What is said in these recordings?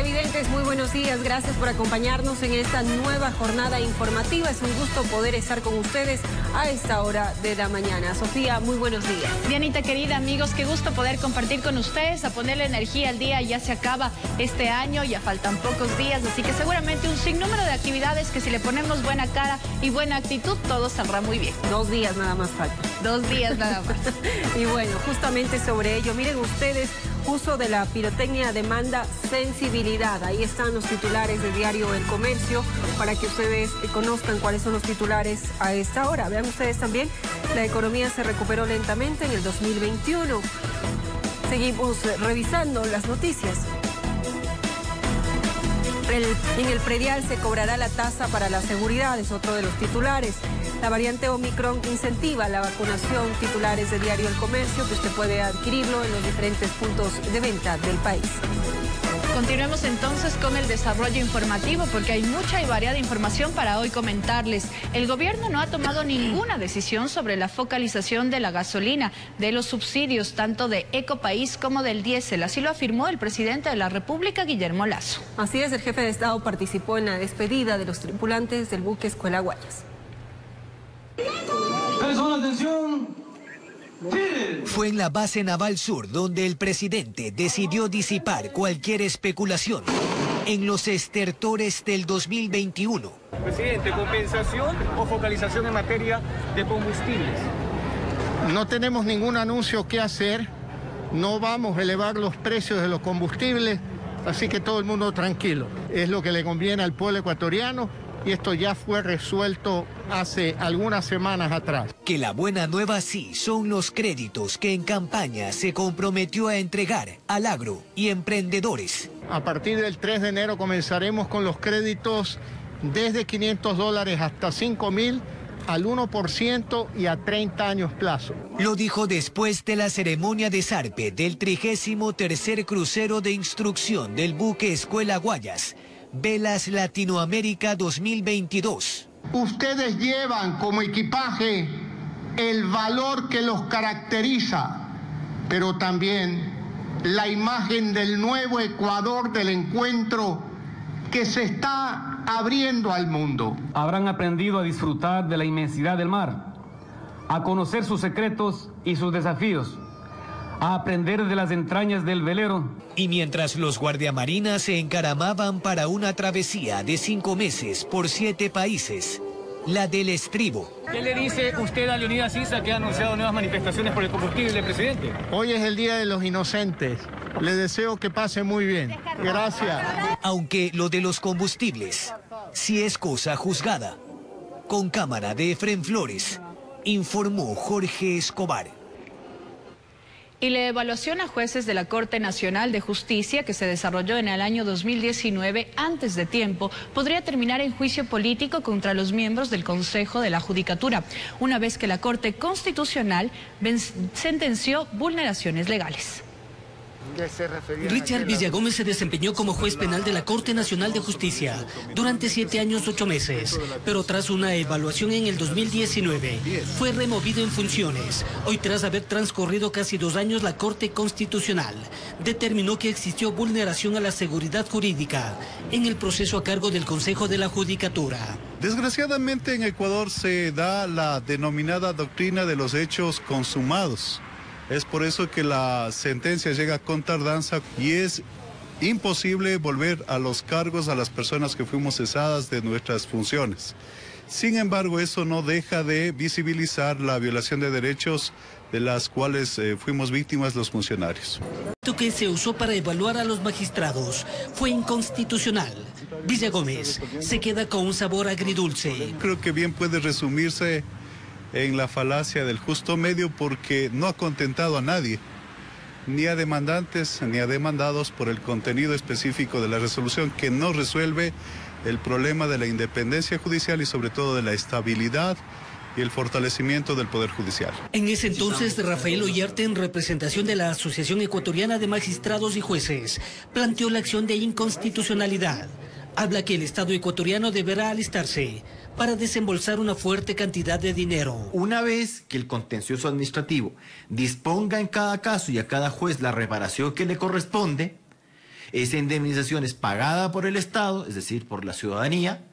Televidentes, muy buenos días. Gracias por acompañarnos en esta nueva jornada informativa. Es un gusto poder estar con ustedes a esta hora de la mañana. Sofía, muy buenos días. Dianita querida, amigos, qué gusto poder compartir con ustedes, a ponerle energía al día. Ya se acaba este año, ya faltan pocos días, así que seguramente un sinnúmero de actividades que si le ponemos buena cara y buena actitud, todo saldrá muy bien. 2 días nada más falta. 2 días nada más. Y bueno, justamente sobre ello, miren ustedes, uso de la pirotecnia demanda sensibilidad. Ahí están los titulares de diario El Comercio para que ustedes conozcan cuáles son los titulares a esta hora. Vean ustedes también, la economía se recuperó lentamente en el 2021. Seguimos revisando las noticias. En el predial se cobrará la tasa para la seguridad, es otro de los titulares. La variante Omicron incentiva la vacunación, titulares de diario El Comercio, que usted puede adquirirlo en los diferentes puntos de venta del país. Continuemos entonces con el desarrollo informativo porque hay mucha y variada información para hoy comentarles. El gobierno no ha tomado ninguna decisión sobre la focalización de la gasolina, de los subsidios tanto de Ecopaís como del diésel. Así lo afirmó el presidente de la República, Guillermo Lasso. Así es, el jefe de Estado participó en la despedida de los tripulantes del buque Escuela Guayas. Atención. Fue en la base naval sur donde el presidente decidió disipar cualquier especulación en los estertores del 2021. Presidente, ¿compensación o focalización en materia de combustibles? No tenemos ningún anuncio que hacer, no vamos a elevar los precios de los combustibles, así que todo el mundo tranquilo. Es lo que le conviene al pueblo ecuatoriano. Y esto ya fue resuelto hace algunas semanas atrás. Que la buena nueva sí son los créditos que en campaña se comprometió a entregar al agro y emprendedores. A partir del 3 de enero comenzaremos con los créditos desde $500 hasta $5.000 al 1% y a 30 años plazo. Lo dijo después de la ceremonia de zarpe del 33º crucero de instrucción del buque Escuela Guayas, Velas Latinoamérica 2022. Ustedes llevan como equipaje el valor que los caracteriza, pero también la imagen del nuevo Ecuador del encuentro que se está abriendo al mundo. Habrán aprendido a disfrutar de la inmensidad del mar, a conocer sus secretos y sus desafíos, a aprender de las entrañas del velero. Y mientras los guardiamarinas se encaramaban para una travesía de 5 meses por 7 países, la del estribo. ¿Qué le dice usted a Leonidas Issa, que ha anunciado nuevas manifestaciones por el combustible, presidente? Hoy es el Día de los Inocentes. Le deseo que pase muy bien. Gracias. Aunque lo de los combustibles sí es cosa juzgada. Con cámara de Efren Flores, informó Jorge Escobar. Y la evaluación a jueces de la Corte Nacional de Justicia, que se desarrolló en el año 2019 antes de tiempo, podría terminar en juicio político contra los miembros del Consejo de la Judicatura, una vez que la Corte Constitucional sentenció vulneraciones legales. Richard Villagómez se desempeñó como juez penal de la Corte Nacional de Justicia durante 7 años 8 meses, pero tras una evaluación en el 2019 fue removido en funciones. Hoy, tras haber transcurrido casi 2 años, la Corte Constitucional determinó que existió vulneración a la seguridad jurídica en el proceso a cargo del Consejo de la Judicatura. Desgraciadamente en Ecuador se da la denominada doctrina de los hechos consumados. Es por eso que la sentencia llega con tardanza y es imposible volver a los cargos a las personas que fuimos cesadas de nuestras funciones. Sin embargo, eso no deja de visibilizar la violación de derechos de las cuales fuimos víctimas los funcionarios. Lo que se usó para evaluar a los magistrados fue inconstitucional. Villagómez se queda con un sabor agridulce. Creo que bien puede resumirse en la falacia del justo medio porque no ha contentado a nadie, ni a demandantes ni a demandados por el contenido específico de la resolución que no resuelve el problema de la independencia judicial y sobre todo de la estabilidad y el fortalecimiento del Poder Judicial. En ese entonces, Rafael Ollarte, en representación de la Asociación Ecuatoriana de Magistrados y Jueces, planteó la acción de inconstitucionalidad. Habla que el Estado ecuatoriano deberá alistarse para desembolsar una fuerte cantidad de dinero. Una vez que el contencioso administrativo disponga en cada caso y a cada juez la reparación que le corresponde, Esa indemnización es pagada por el Estado, es decir, por la ciudadanía,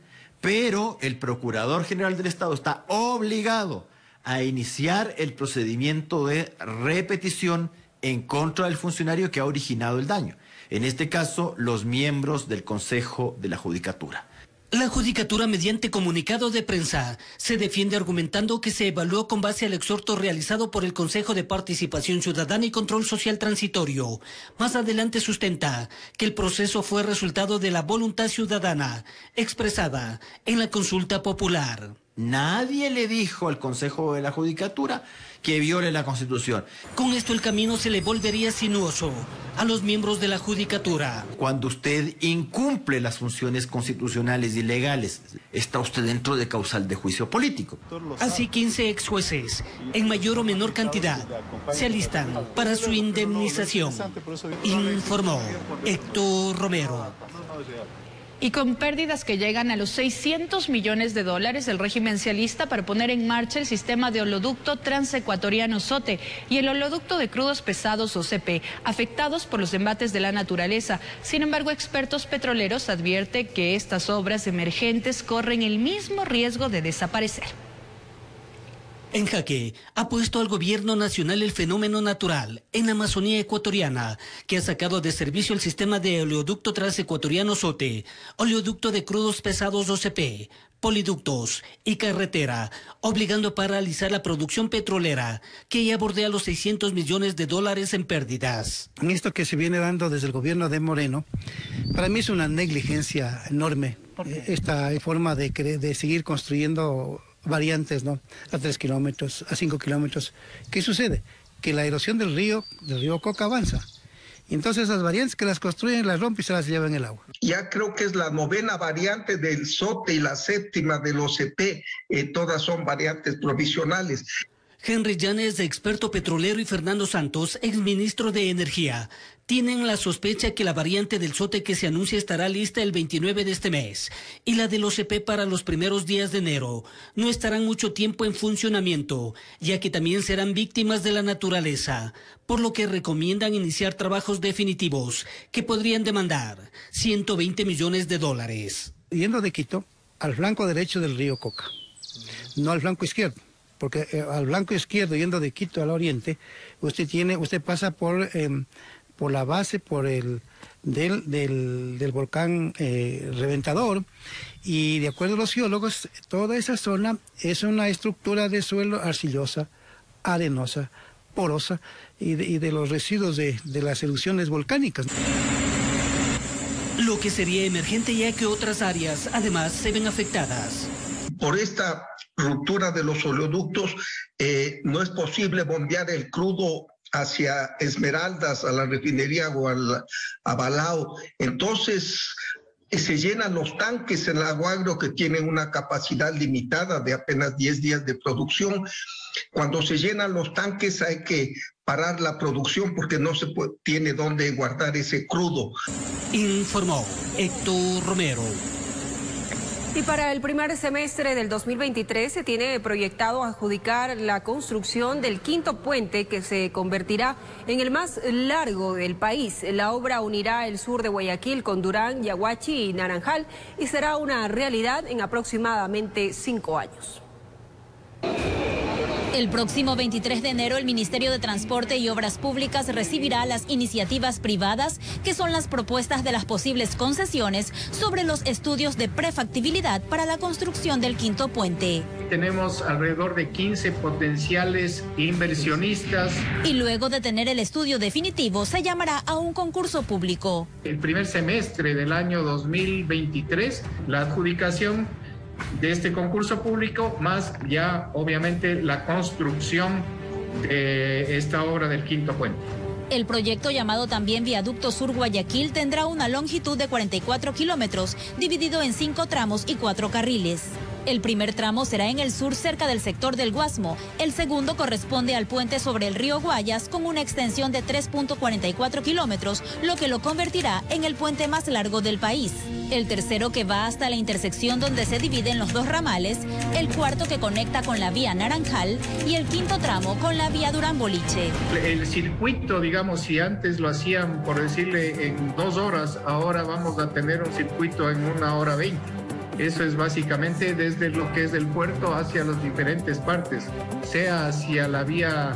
pero el Procurador General del Estado está obligado a iniciar el procedimiento de repetición en contra del funcionario que ha originado el daño. En este caso, los miembros del Consejo de la Judicatura. La Judicatura, mediante comunicado de prensa, se defiende argumentando que se evaluó con base al exhorto realizado por el Consejo de Participación Ciudadana y Control Social Transitorio. Más adelante sustenta que el proceso fue resultado de la voluntad ciudadana expresada en la consulta popular. Nadie le dijo al Consejo de la Judicatura que viole la Constitución. Con esto el camino se le volvería sinuoso a los miembros de la Judicatura. Cuando usted incumple las funciones constitucionales y legales, está usted dentro de causal de juicio político. Así 15 ex jueces, en mayor o menor cantidad, se alistan para su indemnización, informó Héctor Romero. Y con pérdidas que llegan a los 600 millones de dólares, el régimen se alista para poner en marcha el sistema de oleoducto transecuatoriano SOTE y el oleoducto de crudos pesados OCP, afectados por los embates de la naturaleza. Sin embargo, expertos petroleros advierten que estas obras emergentes corren el mismo riesgo de desaparecer. En jaque ha puesto al gobierno nacional el fenómeno natural en la Amazonía ecuatoriana, que ha sacado de servicio el sistema de oleoducto transecuatoriano SOTE, oleoducto de crudos pesados OCP, poliductos y carretera, obligando a paralizar la producción petrolera, que ya bordea los 600 millones de dólares en pérdidas. En esto que se viene dando desde el gobierno de Moreno, para mí es una negligencia enorme, esta forma de seguir construyendo variantes, ¿no? A 3 kilómetros, a 5 kilómetros. ¿Qué sucede? Que la erosión del río Coca avanza. Y entonces esas variantes que las construyen, las rompen y se las llevan el agua. Ya creo que es la 9ª variante del SOTE y la 7ª del OCP. Todas son variantes provisionales. Henry Llanes, experto petrolero, y Fernando Santos, exministro de Energía, tienen la sospecha que la variante del SOTE que se anuncia estará lista el 29 de este mes y la del OCP para los primeros días de enero no estarán mucho tiempo en funcionamiento, ya que también serán víctimas de la naturaleza, por lo que recomiendan iniciar trabajos definitivos que podrían demandar 120 millones de dólares. Yendo de Quito al flanco derecho del río Coca, no al flanco izquierdo. Porque al flanco izquierdo, yendo de Quito al oriente, usted pasa por la base del volcán Reventador, y de acuerdo a los geólogos, toda esa zona es una estructura de suelo arcillosa, arenosa, porosa, y de los residuos de las erupciones volcánicas. Lo que sería emergente, ya que otras áreas además se ven afectadas. Por esta ruptura de los oleoductos, no es posible bombear el crudo hacia Esmeraldas, a la refinería o a Balao. Entonces se llenan los tanques en la Aguagro, que tienen una capacidad limitada de apenas 10 días de producción. Cuando se llenan los tanques hay que parar la producción porque no se tiene dónde guardar ese crudo. Informó Héctor Romero. Y para el primer semestre del 2023 se tiene proyectado adjudicar la construcción del 5º puente, que se convertirá en el más largo del país. La obra unirá el sur de Guayaquil con Durán, Yaguachi y Naranjal y será una realidad en aproximadamente 5 años. El próximo 23 de enero el Ministerio de Transporte y Obras Públicas recibirá las iniciativas privadas, que son las propuestas de las posibles concesiones sobre los estudios de prefactibilidad para la construcción del 5º puente. Tenemos alrededor de 15 potenciales inversionistas. Y luego de tener el estudio definitivo, se llamará a un concurso público. El primer semestre del año 2023, la adjudicación de este concurso público, más ya obviamente la construcción de esta obra del 5º puente. El proyecto, llamado también Viaducto Sur Guayaquil, tendrá una longitud de 44 kilómetros, dividido en 5 tramos y 4 carriles. El primer tramo será en el sur cerca del sector del Guasmo. El segundo corresponde al puente sobre el río Guayas con una extensión de 3.44 kilómetros, lo que lo convertirá en el puente más largo del país. El tercero que va hasta la intersección donde se dividen los dos ramales, el cuarto que conecta con la vía Naranjal y el quinto tramo con la vía Durán Boliche. El circuito, digamos, si antes lo hacían, por decirle, en 2 horas, ahora vamos a tener un circuito en 1 hora 20. Eso es básicamente desde lo que es el puerto hacia las diferentes partes, sea hacia la vía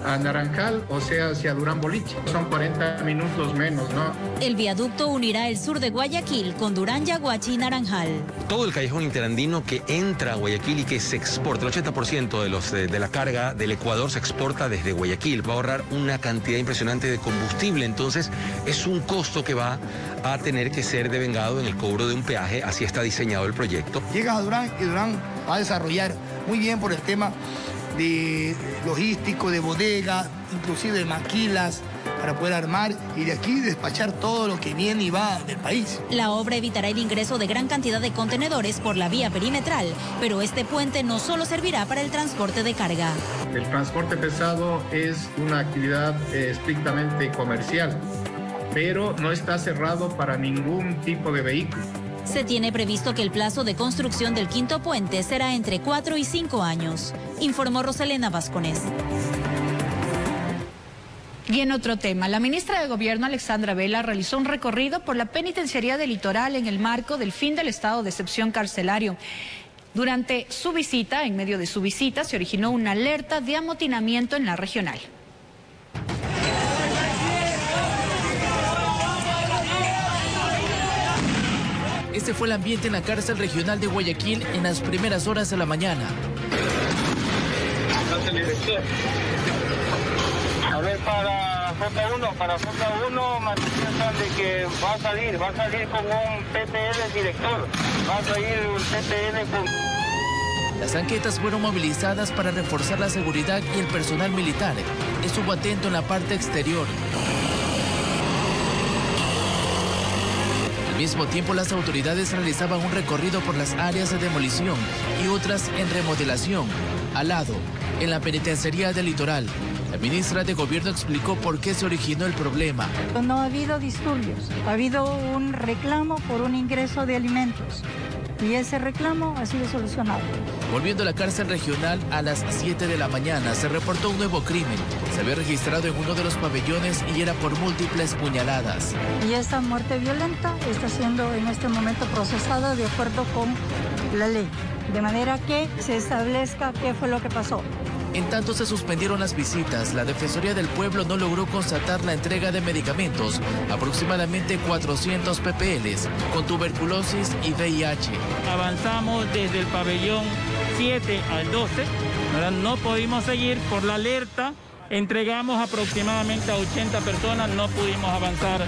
a Naranjal o sea hacia Durán Boliche. Son 40 minutos menos, ¿no? El viaducto unirá el sur de Guayaquil con Durán, Yaguachi y Naranjal. Todo el callejón interandino que entra a Guayaquil y que se exporta, el 80% de la carga del Ecuador se exporta desde Guayaquil. Va a ahorrar una cantidad impresionante de combustible, entonces es un costo que va a tener que ser devengado en el cobro de un peaje, así está diseñado el proyecto. Llegas a Durán y Durán va a desarrollar muy bien por el tema de logístico, de bodega, inclusive de maquilas, para poder armar y de aquí despachar todo lo que viene y va del país. La obra evitará el ingreso de gran cantidad de contenedores por la vía perimetral, pero este puente no solo servirá para el transporte de carga. El transporte pesado es una actividad estrictamente comercial, pero no está cerrado para ningún tipo de vehículo. Se tiene previsto que el plazo de construcción del quinto puente será entre 4 y 5 años, informó Rosalena Vázquez. Y en otro tema, la ministra de Gobierno, Alexandra Vela, realizó un recorrido por la penitenciaría del Litoral en el marco del fin del estado de excepción carcelario. Durante su visita, en medio de su visita, se originó una alerta de amotinamiento en la regional. Este fue el ambiente en la cárcel regional de Guayaquil en las primeras horas de la mañana. A ver, para J1 manifiestan de que va a salir con un PPL director, va a salir un PPL con... Las tanquetas fueron movilizadas para reforzar la seguridad y el personal militar estuvo atento en la parte exterior. Al mismo tiempo, las autoridades realizaban un recorrido por las áreas de demolición y otras en remodelación. Al lado, en la penitenciaría del Litoral, la ministra de Gobierno explicó por qué se originó el problema. No ha habido disturbios, ha habido un reclamo por un ingreso de alimentos y ese reclamo ha sido solucionado. Volviendo a la cárcel regional a las 7 de la mañana, se reportó un nuevo crimen. Se había registrado en uno de los pabellones y era por múltiples puñaladas. Y esta muerte violenta está siendo en este momento procesada de acuerdo con la ley, de manera que se establezca qué fue lo que pasó. En tanto se suspendieron las visitas, la Defensoría del Pueblo no logró constatar la entrega de medicamentos, aproximadamente 400 PPLs, con tuberculosis y VIH. Avanzamos desde el pabellón 7 al 12, ¿verdad? No pudimos seguir por la alerta, entregamos aproximadamente a 80 personas, no pudimos avanzar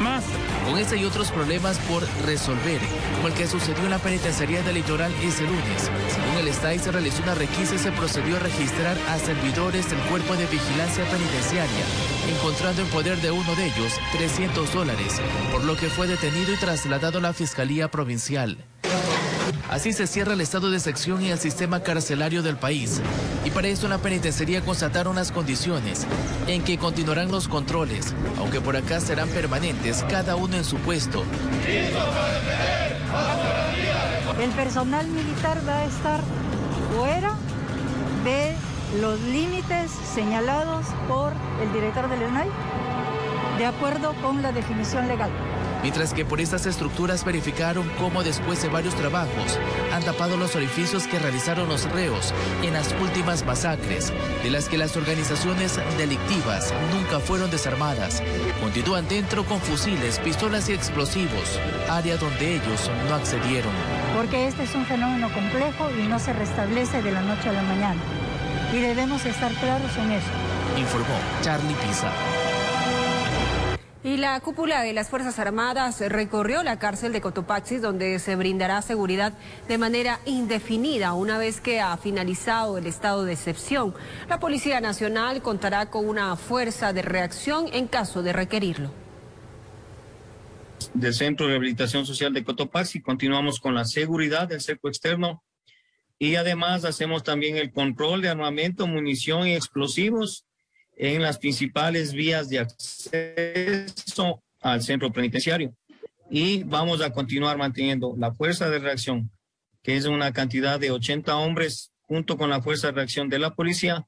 más. Con este y otros problemas por resolver, como el que sucedió en la penitenciaría del Litoral ese lunes. Según el STAI, se realizó una requisa y se procedió a registrar a servidores del Cuerpo de Vigilancia Penitenciaria, encontrando en poder de uno de ellos $300, por lo que fue detenido y trasladado a la Fiscalía Provincial. Así se cierra el estado de excepción y el sistema carcelario del país. Y para esto en la penitenciaría constataron las condiciones en que continuarán los controles, aunque por acá serán permanentes, cada uno en su puesto. El personal militar va a estar fuera de los límites señalados por el director del ENAI, de acuerdo con la definición legal. Mientras que por estas estructuras verificaron cómo después de varios trabajos han tapado los orificios que realizaron los reos en las últimas masacres, de las que las organizaciones delictivas nunca fueron desarmadas. Continúan dentro con fusiles, pistolas y explosivos, área donde ellos no accedieron. Porque este es un fenómeno complejo y no se restablece de la noche a la mañana. Y debemos estar claros en eso. Informó Charlie Pisa. Y la cúpula de las Fuerzas Armadas recorrió la cárcel de Cotopaxi, donde se brindará seguridad de manera indefinida una vez que ha finalizado el estado de excepción. La Policía Nacional contará con una fuerza de reacción en caso de requerirlo. Del Centro de Rehabilitación Social de Cotopaxi continuamos con la seguridad del cerco externo Y además hacemos también el control de armamento, munición y explosivos en las principales vías de acceso al centro penitenciario. Y vamos a continuar manteniendo la fuerza de reacción, que es una cantidad de 80 hombres, junto con la fuerza de reacción de la policía.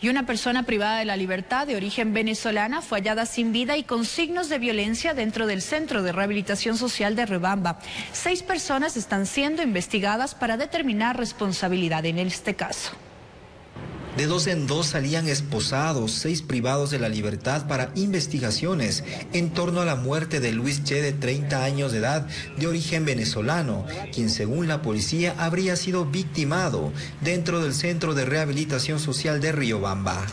Y una persona privada de la libertad de origen venezolana fue hallada sin vida y con signos de violencia dentro del Centro de Rehabilitación Social de Riobamba. 6 personas están siendo investigadas para determinar responsabilidad en este caso. De 2 en 2 salían esposados, 6 privados de la libertad para investigaciones en torno a la muerte de Luis Che, de 30 años de edad, de origen venezolano, quien según la policía habría sido victimado dentro del Centro de Rehabilitación Social de Riobamba.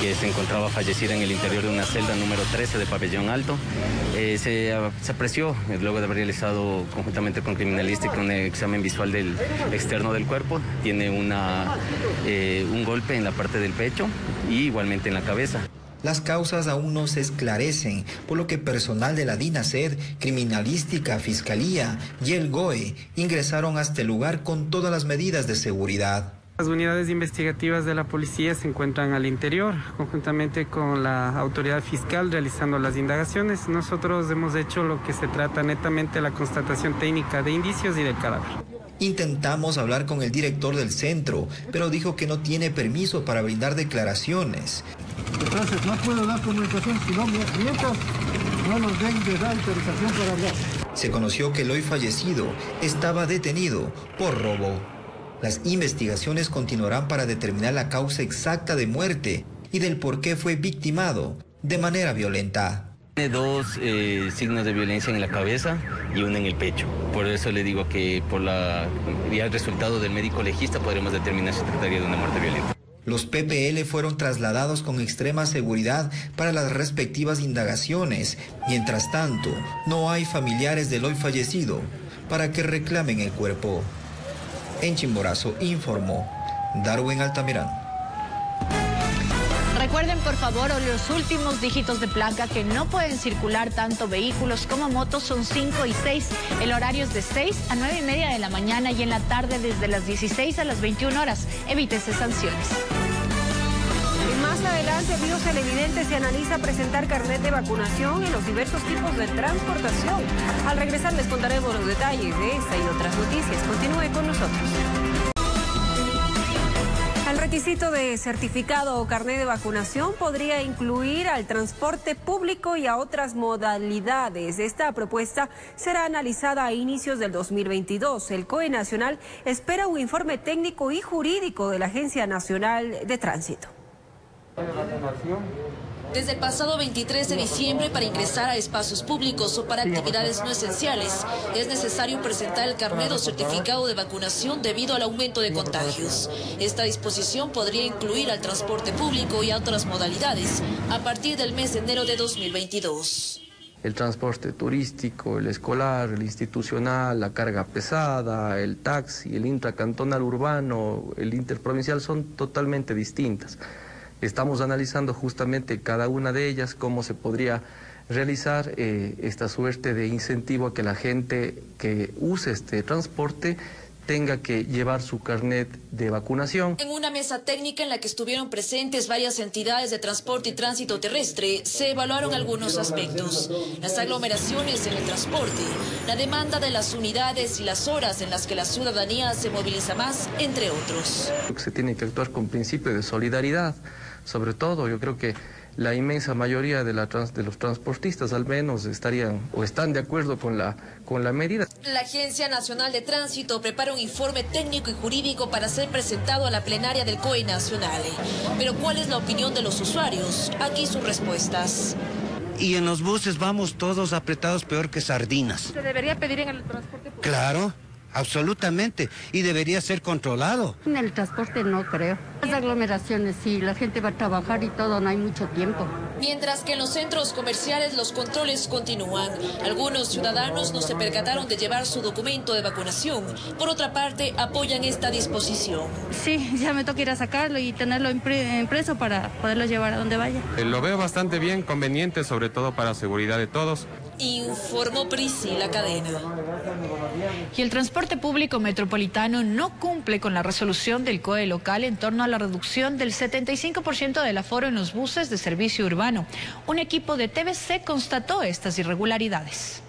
Que se encontraba fallecida en el interior de una celda número 13 de Pabellón Alto. Se apreció, luego de haber realizado conjuntamente con criminalística un examen visual del externo del cuerpo. Tiene un golpe en la parte del pecho y igualmente en la cabeza. Las causas aún no se esclarecen, por lo que personal de la DINASED, Criminalística, Fiscalía y el GOE ingresaron hasta el lugar con todas las medidas de seguridad. Las unidades investigativas de la policía se encuentran al interior, conjuntamente con la autoridad fiscal realizando las indagaciones. Nosotros hemos hecho lo que se trata netamente de la constatación técnica de indicios y del cadáver. Intentamos hablar con el director del centro, pero dijo que no tiene permiso para brindar declaraciones. Entonces no puedo dar comunicación si no mientras no nos den de dar autorización para hablar. Se conoció que el hoy fallecido estaba detenido por robo. Las investigaciones continuarán para determinar la causa exacta de muerte y del por qué fue victimado de manera violenta. Tiene 2 signos de violencia en la cabeza y uno en el pecho. Por eso le digo que por el resultado del médico legista podremos determinar si trataría de una muerte violenta. Los PPL fueron trasladados con extrema seguridad para las respectivas indagaciones. Mientras tanto, no hay familiares del hoy fallecido para que reclamen el cuerpo. En Chimborazo informó Darwin Altamirán. Recuerden por favor los últimos dígitos de placa, que no pueden circular tanto vehículos como motos, son 5 y 6. El horario es de 6 a 9:30 de la mañana y en la tarde desde las 16 a las 21 horas. Evítese sanciones. Y más adelante, amigos televidentes, se analiza presentar carnet de vacunación en los diversos tipos de transportación. Al regresar les contaremos los detalles de esta y otras noticias. Continúe con nosotros. El requisito de certificado o carnet de vacunación podría incluir al transporte público y a otras modalidades. Esta propuesta será analizada a inicios del 2022. El COE Nacional espera un informe técnico y jurídico de la Agencia Nacional de Tránsito. Desde el pasado 23 de diciembre, para ingresar a espacios públicos o para actividades no esenciales, es necesario presentar el carnet o certificado de vacunación debido al aumento de contagios. Esta disposición podría incluir al transporte público y a otras modalidades a partir del mes de enero de 2022. El transporte turístico, el escolar, el institucional, la carga pesada, el taxi, el intracantonal urbano, el interprovincial son totalmente distintas. Estamos analizando justamente cada una de ellas, cómo se podría realizar esta suerte de incentivo a que la gente que use este transporte tenga que llevar su carnet de vacunación. En una mesa técnica en la que estuvieron presentes varias entidades de transporte y tránsito terrestre, se evaluaron algunos aspectos: las aglomeraciones en el transporte, la demanda de las unidades y las horas en las que la ciudadanía se moviliza más, entre otros. Se tiene que actuar con principio de solidaridad. Sobre todo, yo creo que la inmensa mayoría de los transportistas al menos estarían o están de acuerdo con la medida. La Agencia Nacional de Tránsito prepara un informe técnico y jurídico para ser presentado a la plenaria del COE Nacional. Pero ¿cuál es la opinión de los usuarios? Aquí sus respuestas. Y en los buses vamos todos apretados peor que sardinas. ¿Se debería pedir en el transporte público? Claro. Absolutamente, y debería ser controlado. En el transporte no creo. Las aglomeraciones sí, la gente va a trabajar y todo, no hay mucho tiempo. Mientras que en los centros comerciales los controles continúan. Algunos ciudadanos no se percataron de llevar su documento de vacunación. Por otra parte, apoyan esta disposición. Sí, ya me toca ir a sacarlo y tenerlo impreso para poderlo llevar a donde vaya. Lo veo bastante bien, conveniente, sobre todo para la seguridad de todos. informó Priscila Cadena. Y el transporte público metropolitano no cumple con la resolución del COE local en torno a la reducción del 75% del aforo en los buses de servicio urbano. Un equipo de TVC constató estas irregularidades.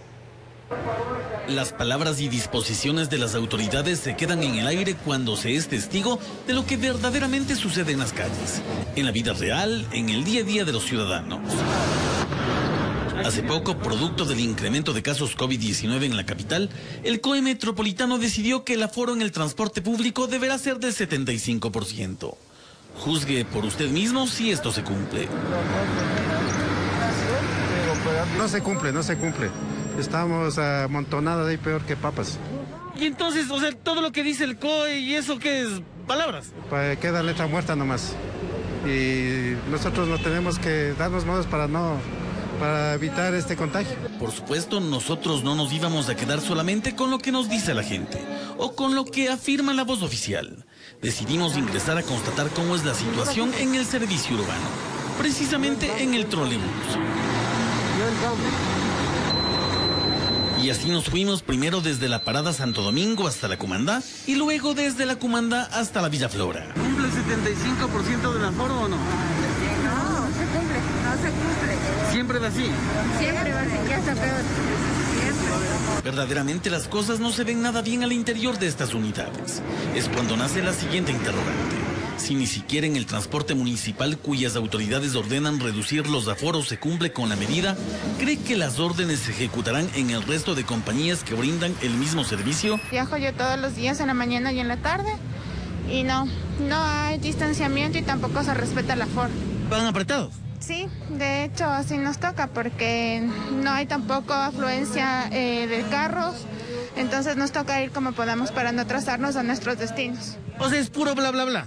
Las palabras y disposiciones de las autoridades se quedan en el aire cuando se es testigo de lo que verdaderamente sucede en las calles, en la vida real, en el día a día de los ciudadanos. Hace poco, producto del incremento de casos COVID-19 en la capital, el COE metropolitano decidió que el aforo en el transporte público deberá ser del 75%. Juzgue por usted mismo si esto se cumple. No se cumple. Estamos amontonados ahí peor que papas. Y entonces, o sea, todo lo que dice el COE y eso, ¿qué es? Palabras. Queda letra muerta nomás. Y nosotros no tenemos que darnos modos para evitar este contagio. Por supuesto, nosotros no nos íbamos a quedar solamente con lo que nos dice la gente o con lo que afirma la voz oficial. Decidimos ingresar a constatar cómo es la situación en el servicio urbano, precisamente en el trolebús. Y así nos fuimos primero desde la parada Santo Domingo hasta la Comandá y luego desde la Comandá hasta la Villa Flora. ¿Cumple el 75% del aforo o no? No se cumple. ¿Siempre va así? Siempre va así, ya está peor. Siempre. Verdaderamente las cosas no se ven nada bien al interior de estas unidades. Es cuando nace la siguiente interrogante. Si ni siquiera en el transporte municipal, cuyas autoridades ordenan reducir los aforos, se cumple con la medida, ¿cree que las órdenes se ejecutarán en el resto de compañías que brindan el mismo servicio? Viajo yo todos los días, en la mañana y en la tarde, y no hay distanciamiento y tampoco se respeta el aforo. ¿Van apretados? Sí, de hecho así nos toca porque no hay tampoco afluencia de carros, entonces nos toca ir como podamos para no atrasarnos a nuestros destinos. O sea, es puro bla bla bla.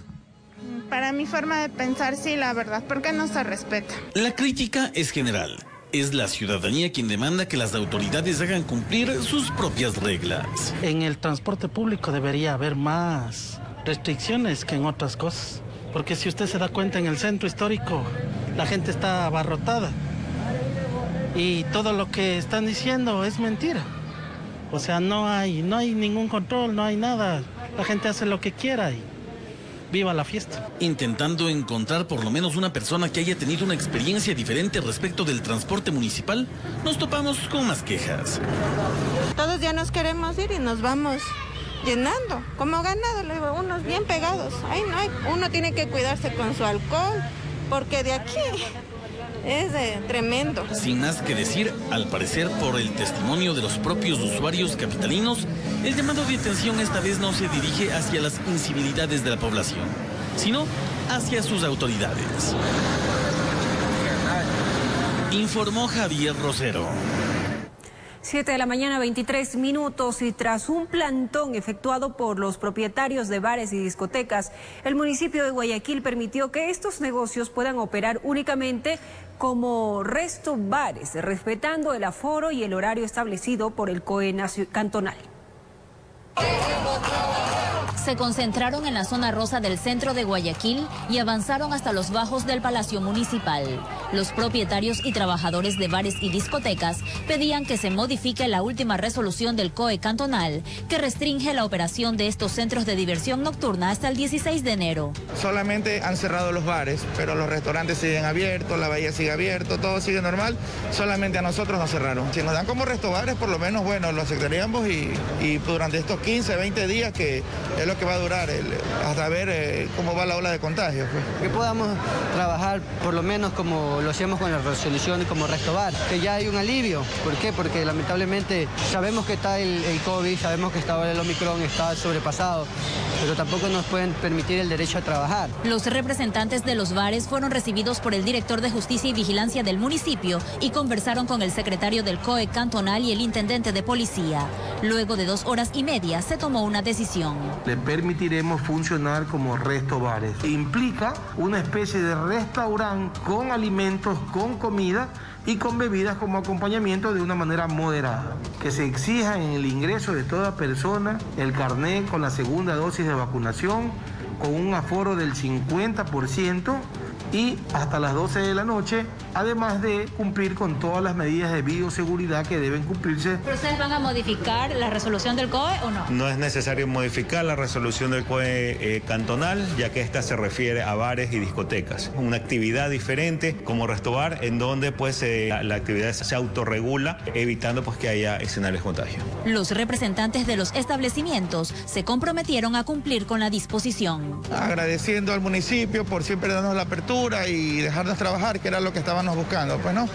Para mi forma de pensar, sí, la verdad, porque no se respeta. La crítica es general. Es la ciudadanía quien demanda que las autoridades hagan cumplir sus propias reglas. En el transporte público debería haber más restricciones que en otras cosas. Porque si usted se da cuenta, en el centro histórico la gente está abarrotada. Y todo lo que están diciendo es mentira. O sea, no hay ningún control, no hay nada. La gente hace lo que quiera y viva la fiesta. Intentando encontrar por lo menos una persona que haya tenido una experiencia diferente respecto del transporte municipal, nos topamos con más quejas. Todos ya nos queremos ir y nos vamos llenando, como ganado, le digo, unos bien pegados. Uno tiene que cuidarse con su alcohol, porque de aquí es tremendo. Sin más que decir, al parecer por el testimonio de los propios usuarios capitalinos, el llamado de atención esta vez no se dirige hacia las incivilidades de la población, sino hacia sus autoridades. Informó Javier Rosero. 7 de la mañana, 23 minutos, y tras un plantón efectuado por los propietarios de bares y discotecas, el municipio de Guayaquil permitió que estos negocios puedan operar únicamente como resto bares, respetando el aforo y el horario establecido por el COE cantonal. Se concentraron en la zona rosa del centro de Guayaquil y avanzaron hasta los bajos del Palacio Municipal. Los propietarios y trabajadores de bares y discotecas pedían que se modifique la última resolución del COE cantonal que restringe la operación de estos centros de diversión nocturna hasta el 16 de enero. Solamente han cerrado los bares, pero los restaurantes siguen abiertos, la bahía sigue abierto, todo sigue normal, solamente a nosotros nos cerraron. Si nos dan como resto bares, por lo menos, bueno, lo aceptaríamos y durante estos 15, 20 días que es lo que va a durar hasta ver cómo va la ola de contagios. Pues. Que podamos trabajar por lo menos como lo hacemos con la resolución y como resto bar, que ya hay un alivio. ¿Por qué? Porque lamentablemente sabemos que está el COVID, sabemos que está ahora el Omicron, está sobrepasado, pero tampoco nos pueden permitir el derecho a trabajar. Los representantes de los bares fueron recibidos por el director de Justicia y Vigilancia del municipio y conversaron con el secretario del COE cantonal y el intendente de policía. Luego de 2 horas y media se tomó una decisión. Le permitiremos funcionar como resto bares. Implica una especie de restaurante con alimentos, con comida y con bebidas como acompañamiento de una manera moderada. Que se exija en el ingreso de toda persona el carnet con la segunda dosis de vacunación, con un aforo del 50% y hasta las 12 de la noche además de cumplir con todas las medidas de bioseguridad que deben cumplirse. ¿Pero ustedes van a modificar la resolución del COE o no? No es necesario modificar la resolución del COE cantonal, ya que esta se refiere a bares y discotecas. Una actividad diferente como restobar, en donde pues la actividad se autorregula, evitando pues que haya escenarios de contagio. Los representantes de los establecimientos se comprometieron a cumplir con la disposición. Agradeciendo al municipio por siempre darnos la apertura y dejarnos trabajar, que era lo que estábamos buscando, pues, ¿no?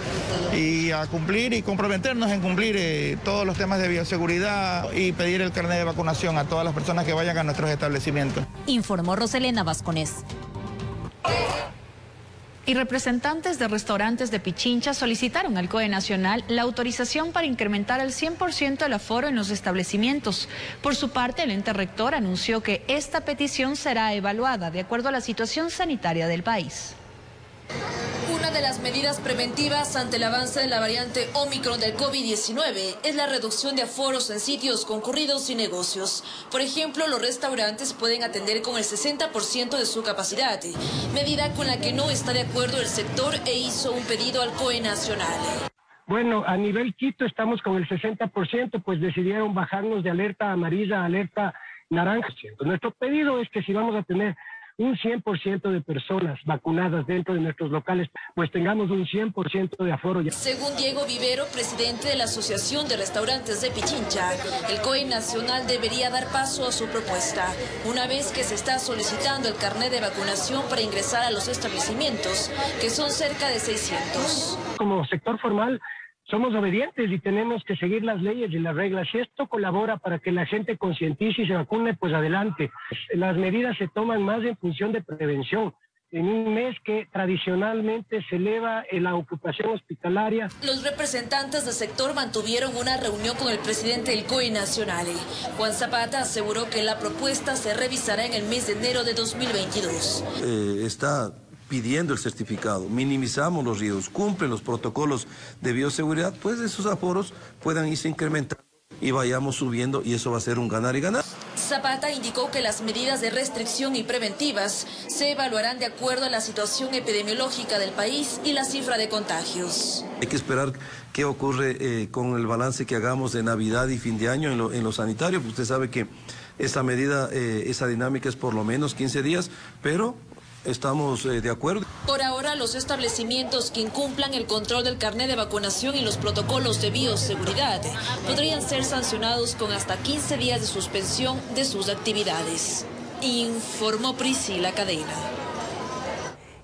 Y a cumplir y comprometernos en cumplir todos los temas de bioseguridad y pedir el carnet de vacunación a todas las personas que vayan a nuestros establecimientos. Informó Roselena Vasconés. Y representantes de restaurantes de Pichincha solicitaron al COE Nacional la autorización para incrementar al 100% el aforo en los establecimientos. Por su parte, el ente rector anunció que esta petición será evaluada de acuerdo a la situación sanitaria del país. Una de las medidas preventivas ante el avance de la variante Omicron del COVID-19 es la reducción de aforos en sitios concurridos y negocios. Por ejemplo, los restaurantes pueden atender con el 60% de su capacidad, medida con la que no está de acuerdo el sector e hizo un pedido al COE Nacional. Bueno, a nivel Quito estamos con el 60%, pues decidieron bajarnos de alerta amarilla a alerta naranja. Nuestro pedido es que si vamos a tener un 100% de personas vacunadas dentro de nuestros locales, pues tengamos un 100% de aforo. Según Diego Vivero, presidente de la Asociación de Restaurantes de Pichincha, el COE Nacional debería dar paso a su propuesta, una vez que se está solicitando el carnet de vacunación para ingresar a los establecimientos, que son cerca de 600. Como sector formal, somos obedientes y tenemos que seguir las leyes y las reglas. Si esto colabora para que la gente concientice y se vacune, pues adelante. Las medidas se toman más en función de prevención. En un mes que tradicionalmente se eleva la ocupación hospitalaria. Los representantes del sector mantuvieron una reunión con el presidente del COE Nacional. Juan Zapata aseguró que la propuesta se revisará en el mes de enero de 2022. Está pidiendo el certificado, minimizamos los riesgos, cumplen los protocolos de bioseguridad, pues esos aforos puedan irse incrementando y vayamos subiendo, y eso va a ser un ganar y ganar. Zapata indicó que las medidas de restricción y preventivas se evaluarán de acuerdo a la situación epidemiológica del país y la cifra de contagios. Hay que esperar qué ocurre con el balance que hagamos de Navidad y fin de año en lo sanitario. Usted sabe que esa medida, esa dinámica es por lo menos 15 días, pero estamos de acuerdo. Por ahora, los establecimientos que incumplan el control del carnet de vacunación y los protocolos de bioseguridad podrían ser sancionados con hasta 15 días de suspensión de sus actividades. Informó Priscila Cadena.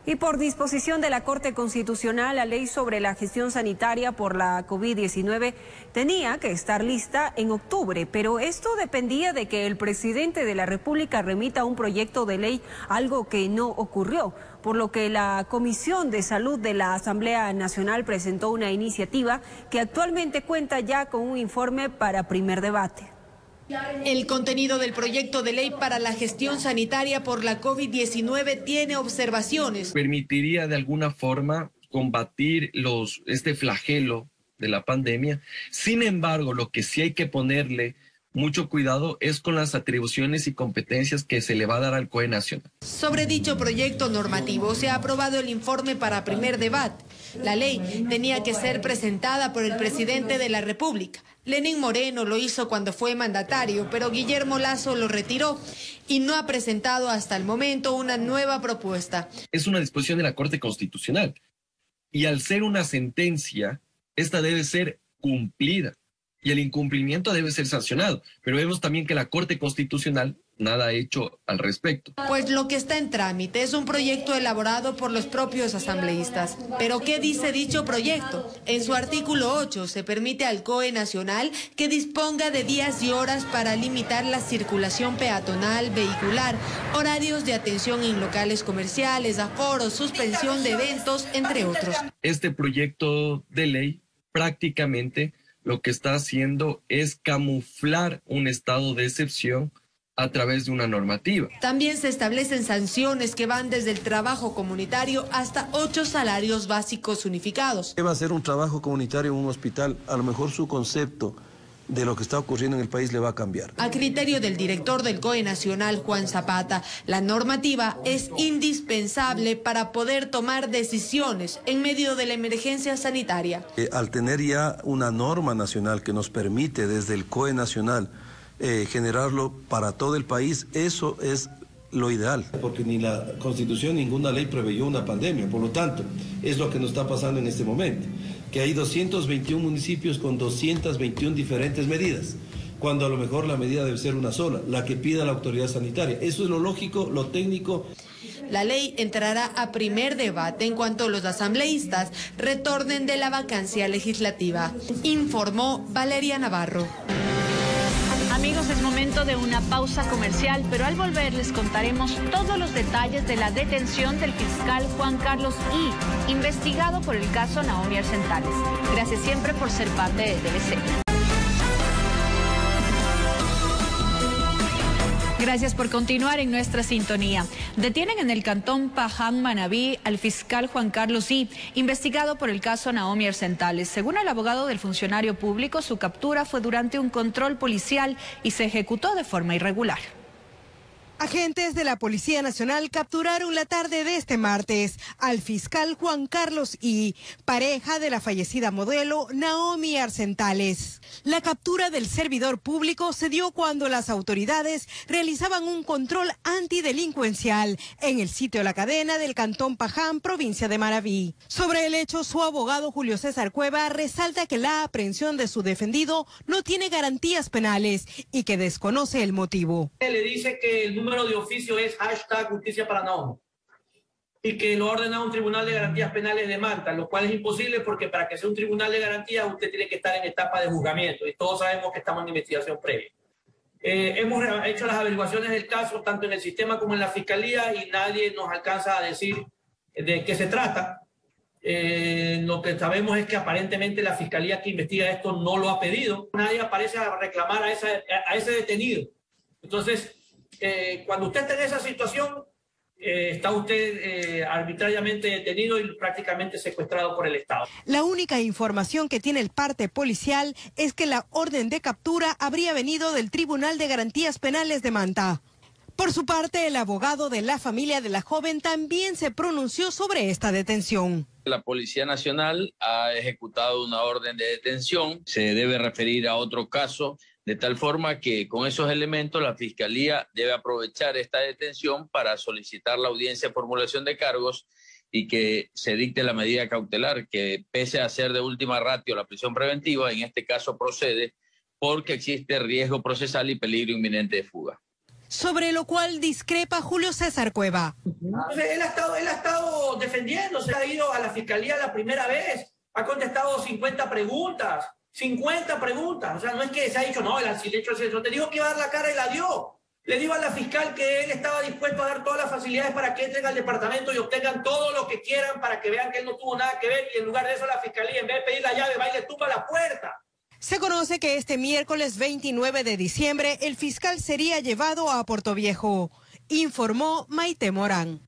Y por disposición de la Corte Constitucional, la ley sobre la gestión sanitaria por la COVID-19 tenía que estar lista en octubre, pero esto dependía de que el presidente de la República remita un proyecto de ley, algo que no ocurrió, por lo que la Comisión de Salud de la Asamblea Nacional presentó una iniciativa que actualmente cuenta ya con un informe para primer debate. El contenido del proyecto de ley para la gestión sanitaria por la COVID-19 tiene observaciones. Permitiría de alguna forma combatir este flagelo de la pandemia. Sin embargo, lo que sí hay que ponerle mucho cuidado es con las atribuciones y competencias que se le va a dar al COE Nacional. Sobre dicho proyecto normativo se ha aprobado el informe para primer debate. La ley tenía que ser presentada por el presidente de la República. Lenín Moreno lo hizo cuando fue mandatario, pero Guillermo Lasso lo retiró y no ha presentado hasta el momento una nueva propuesta. Es una disposición de la Corte Constitucional y al ser una sentencia, esta debe ser cumplida y el incumplimiento debe ser sancionado. Pero vemos también que la Corte Constitucional nada ha hecho al respecto. Pues lo que está en trámite es un proyecto elaborado por los propios asambleístas. ¿Pero qué dice dicho proyecto? En su artículo 8 se permite al COE Nacional que disponga de días y horas para limitar la circulación peatonal, vehicular, horarios de atención en locales comerciales, aforos, suspensión de eventos, entre otros. Este proyecto de ley prácticamente lo que está haciendo es camuflar un estado de excepción a través de una normativa. También se establecen sanciones que van desde el trabajo comunitario hasta 8 salarios básicos unificados. ¿Qué va a ser un trabajo comunitario en un hospital? A lo mejor su concepto de lo que está ocurriendo en el país le va a cambiar. A criterio del director del COE Nacional, Juan Zapata, la normativa es indispensable para poder tomar decisiones en medio de la emergencia sanitaria. Al tener ya una norma nacional que nos permite desde el COE Nacional generarlo para todo el país, eso es lo ideal. Porque ni la Constitución, ninguna ley preveyó una pandemia, por lo tanto, es lo que nos está pasando en este momento, que hay 221 municipios con 221 diferentes medidas, cuando a lo mejor la medida debe ser una sola, la que pida la autoridad sanitaria. Eso es lo lógico, lo técnico. La ley entrará a primer debate en cuanto los asambleístas retornen de la vacancia legislativa, informó Valeria Navarro. Amigos, es momento de una pausa comercial, pero al volver les contaremos todos los detalles de la detención del fiscal Juan Carlos I., investigado por el caso Naomi Arsentales. Gracias siempre por ser parte de TVC. Gracias por continuar en nuestra sintonía. Detienen en el cantón Paján, Manabí, al fiscal Juan Carlos I., investigado por el caso Naomi Arsentales. Según el abogado del funcionario público, su captura fue durante un control policial y se ejecutó de forma irregular. Agentes de la Policía Nacional capturaron la tarde de este martes al fiscal Juan Carlos I., pareja de la fallecida modelo Naomi Arsentales. La captura del servidor público se dio cuando las autoridades realizaban un control antidelincuencial en el sitio La Cadena del cantón Paján, provincia de Manabí. Sobre el hecho, su abogado Julio César Cueva resalta que la aprehensión de su defendido no tiene garantías penales y que desconoce el motivo. Le dice que el número de oficio es #Justicia para Naomi y que lo ha ordenado un tribunal de garantías penales de Manta, lo cual es imposible porque para que sea un tribunal de garantías usted tiene que estar en etapa de juzgamiento y todos sabemos que estamos en investigación previa. Hemos hecho las averiguaciones del caso tanto en el sistema como en la fiscalía y nadie nos alcanza a decir de qué se trata. Lo que sabemos es que aparentemente la fiscalía que investiga esto no lo ha pedido. Nadie aparece a reclamar a ese detenido. Entonces, cuando usted está en esa situación, está usted arbitrariamente detenido y prácticamente secuestrado por el Estado. La única información que tiene el parte policial es que la orden de captura habría venido del Tribunal de Garantías Penales de Manta. Por su parte, el abogado de la familia de la joven también se pronunció sobre esta detención. La Policía Nacional ha ejecutado una orden de detención, se debe referir a otro caso, de tal forma que con esos elementos la Fiscalía debe aprovechar esta detención para solicitar la audiencia de formulación de cargos y que se dicte la medida cautelar, que pese a ser de última ratio la prisión preventiva, en este caso procede porque existe riesgo procesal y peligro inminente de fuga. Sobre lo cual discrepa Julio César Cueva. Él ha estado defendiéndose, ha ido a la Fiscalía la primera vez, ha contestado 50 preguntas. 50 preguntas, o sea, no es que se ha dicho, no, el silencio es eso, te dijo que iba a dar la cara y la dio. Le dijo a la fiscal que él estaba dispuesto a dar todas las facilidades para que entren al departamento y obtengan todo lo que quieran para que vean que él no tuvo nada que ver y en lugar de eso la fiscalía, en vez de pedir la llave, va y le tumba la puerta. Se conoce que este miércoles 29 de diciembre el fiscal sería llevado a Portoviejo, informó Maite Morán.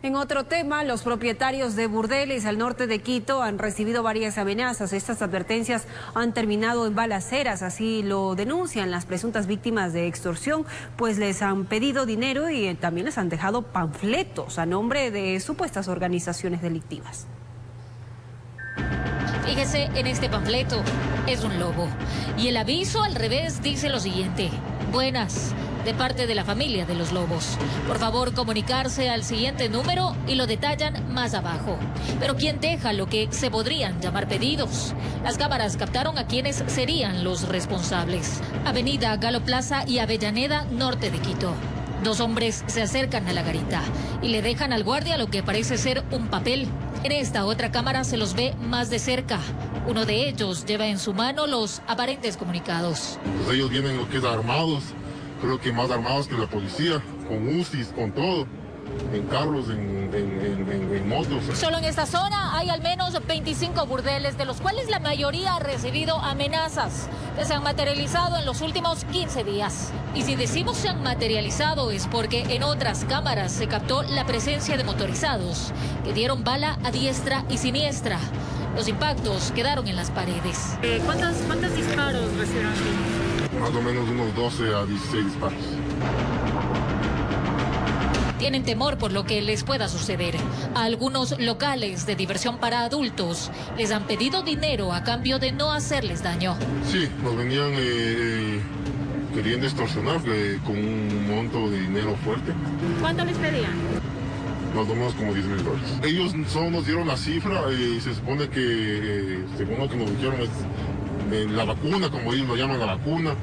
En otro tema, los propietarios de burdeles al norte de Quito han recibido varias amenazas. Estas advertencias han terminado en balaceras, así lo denuncian las presuntas víctimas de extorsión, pues les han pedido dinero y también les han dejado panfletos a nombre de supuestas organizaciones delictivas. Fíjese en este panfleto, es un lobo. Y el aviso al revés dice lo siguiente: buenas, de parte de la familia de los lobos. Por favor, comunicarse al siguiente número y lo detallan más abajo. Pero ¿quién deja lo que se podrían llamar pedidos? Las cámaras captaron a quienes serían los responsables. Avenida Galo Plaza y Avellaneda, norte de Quito. Dos hombres se acercan a la garita y le dejan al guardia lo que parece ser un papel. En esta otra cámara se los ve más de cerca. Uno de ellos lleva en su mano los aparentes comunicados. Pues ellos vienen lo que es armados, creo que más armados que la policía, con UCIs, con todo, en carros, en motos. Solo en esta zona hay al menos 25 burdeles, de los cuales la mayoría ha recibido amenazas que se han materializado en los últimos 15 días. Y si decimos se han materializado es porque en otras cámaras se captó la presencia de motorizados que dieron bala a diestra y siniestra. Los impactos quedaron en las paredes. ¿Cuántos disparos recibieron aquí? Más o menos unos 12 a 16 disparos. Tienen temor por lo que les pueda suceder. A algunos locales de diversión para adultos les han pedido dinero a cambio de no hacerles daño. Sí, nos venían queriendo extorsionar con un monto de dinero fuerte. ¿Cuánto les pedían? Más o menos como $10,000. Ellos solo nos dieron la cifra y se supone que, según lo que nos dijeron, es la vacuna, como ellos lo llaman la vacuna,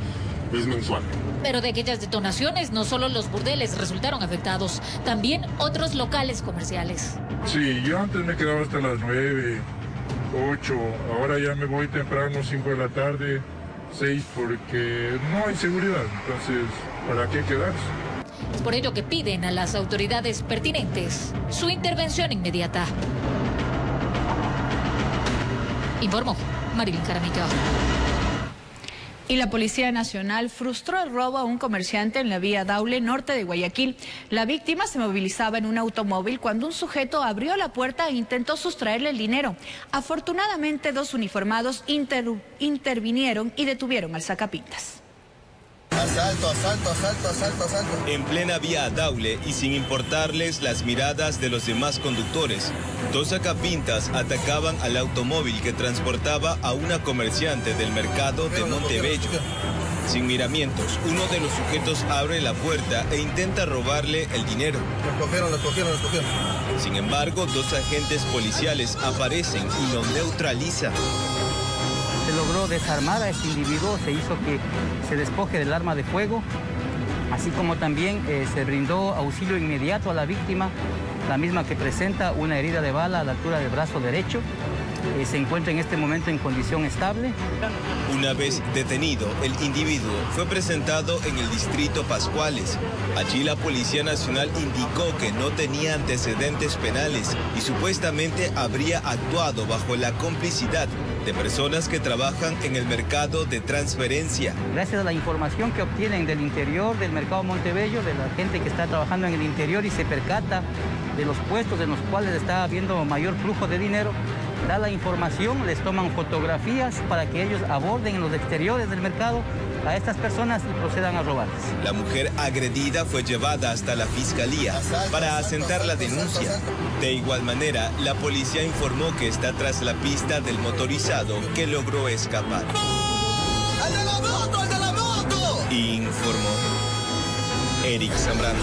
es mensual. Pero de aquellas detonaciones, no solo los burdeles resultaron afectados, también otros locales comerciales. Sí, yo antes me quedaba hasta las 9, 8, ahora ya me voy temprano, 5 de la tarde, 6, porque no hay seguridad, entonces, ¿para qué quedarse? Es por ello que piden a las autoridades pertinentes su intervención inmediata. Informó Marilyn Jaramillo. Y la Policía Nacional frustró el robo a un comerciante en la vía Daule, norte de Guayaquil. La víctima se movilizaba en un automóvil cuando un sujeto abrió la puerta e intentó sustraerle el dinero. Afortunadamente, 2 uniformados intervinieron y detuvieron al sacapintas. Asalto, asalto, asalto, asalto, asalto. En plena vía Daule y sin importarles las miradas de los demás conductores, 2 sacapintas atacaban al automóvil que transportaba a una comerciante del mercado de Montebello. Sin miramientos, uno de los sujetos abre la puerta e intenta robarle el dinero. Los cogieron. Sin embargo, 2 agentes policiales aparecen y lo neutralizan. Se logró desarmar a este individuo, se hizo que se despoje del arma de fuego, así como también se brindó auxilio inmediato a la víctima, la misma que presenta una herida de bala a la altura del brazo derecho. Se encuentra en este momento en condición estable. Una vez detenido, el individuo fue presentado en el distrito Pascuales. Allí la Policía Nacional indicó que no tenía antecedentes penales y supuestamente habría actuado bajo la complicidad de personas que trabajan en el mercado de transferencia. Gracias a la información que obtienen del interior del mercado Montebello, de la gente que está trabajando en el interior y se percata de los puestos en los cuales está habiendo mayor flujo de dinero, da la información, les toman fotografías para que ellos aborden en los exteriores del mercado a estas personas y procedan a robarles. La mujer agredida fue llevada hasta la fiscalía para asentar la denuncia. De igual manera, la policía informó que está tras la pista del motorizado que logró escapar. ¡Al de la moto, al de la moto! Informó Eric Zambrano.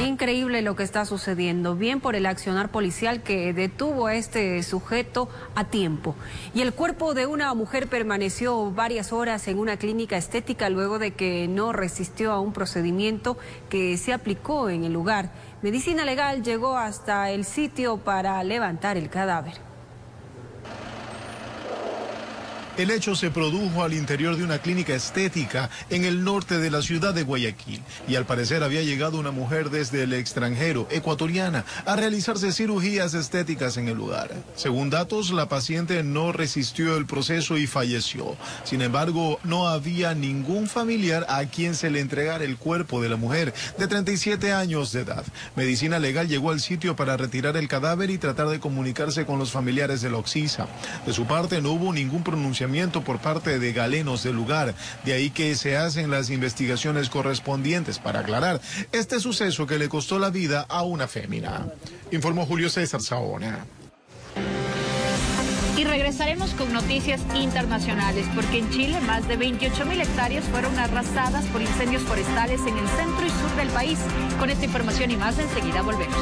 Increíble lo que está sucediendo, bien por el accionar policial que detuvo a este sujeto a tiempo. Y el cuerpo de una mujer permaneció varias horas en una clínica estética luego de que no resistió a un procedimiento que se aplicó en el lugar. Medicina Legal llegó hasta el sitio para levantar el cadáver. El hecho se produjo al interior de una clínica estética en el norte de la ciudad de Guayaquil y al parecer había llegado una mujer desde el extranjero, ecuatoriana, a realizarse cirugías estéticas en el lugar. Según datos, la paciente no resistió el proceso y falleció. Sin embargo, no había ningún familiar a quien se le entregara el cuerpo de la mujer de 37 años de edad. Medicina Legal llegó al sitio para retirar el cadáver y tratar de comunicarse con los familiares de la occisa. De su parte, no hubo ningún pronunciamiento por parte de galenos del lugar, de ahí que se hacen las investigaciones correspondientes para aclarar este suceso que le costó la vida a una fémina. Informó Julio César Saona. Y regresaremos con noticias internacionales, porque en Chile más de 28.000 hectáreas fueron arrasadas por incendios forestales en el centro y sur del país. Con esta información y más, enseguida volvemos.